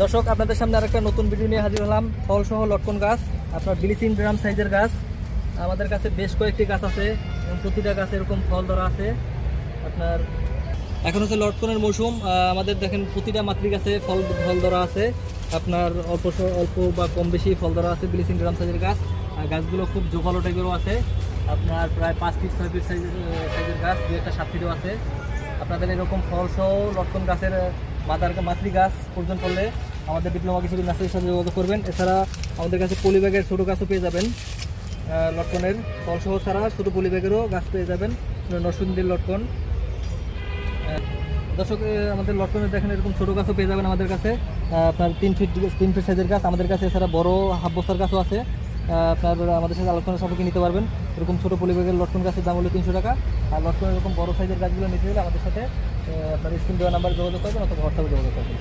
দর্শক, আপনাদের সামনে আরেকটা নতুন ভিডিও নিয়ে হাজির হলাম। ফলসহ লটকন গাছ, আপনার ব্লিচিং ড্রাম সাইজের গাছ। আমাদের কাছে বেশ কয়েকটি গাছ আছে এবং প্রতিটা গাছে এরকম ফল ধরা আছে। আপনার এখন হচ্ছে লটকনের মৌসুম। আমাদের দেখেন প্রতিটা মাতৃ গাছে ফল ধরা আছে। আপনার অল্প বা কম বেশি ফল ধরা আছে। ব্লিচিং ড্রাম সাইজের গাছ, আর গাছগুলো খুব জোগালো টাইপেরও আছে। আপনার প্রায় 5 ফিট 6 ফিট সাইজের গাছ, 2-একটা 7 ফিটও আছে। আপনাদের এরকম ফলসহ লটকন গাছের মাতৃ গাছ প্রয়োজন পড়লে আমাদের ডিপ্লোমা কৃষি নার্সারির সাথে যোগাযোগ করবেন। এছাড়া আমাদের কাছে পলিব্যাগের ছোটো গাছও পেয়ে যাবেন। লটকনের ফলসহ ছাড়া ছোটো পলিব্যাগেরও গাছ পেয়ে যাবেন। নরসিংদীর লটকন। দর্শক, আমাদের লটকনের দেখেন এরকম ছোটো গাছও পেয়ে যাবেন আমাদের কাছে। আপনার 3 ফিট সাইজের গাছ আমাদের কাছে। এছাড়া বড় হাফ বস্তার গাছও আছে। আপনার আমাদের সাথে আলোচনা সাপেক্ষে নিতে পারবেন। এরকম ছোটো পলিব্যাগের লটকন গাছের দাম হলো 300 টাকা। আর লটকনের এরকম বড় সাইজের গাছগুলো নিতে হলে আমাদের সাথে আপনার স্ক্রিন দেওয়া নাম্বারে যোগাযোগ করবেন অথবা হোয়াটসঅ্যাপে যোগাযোগ করবেন।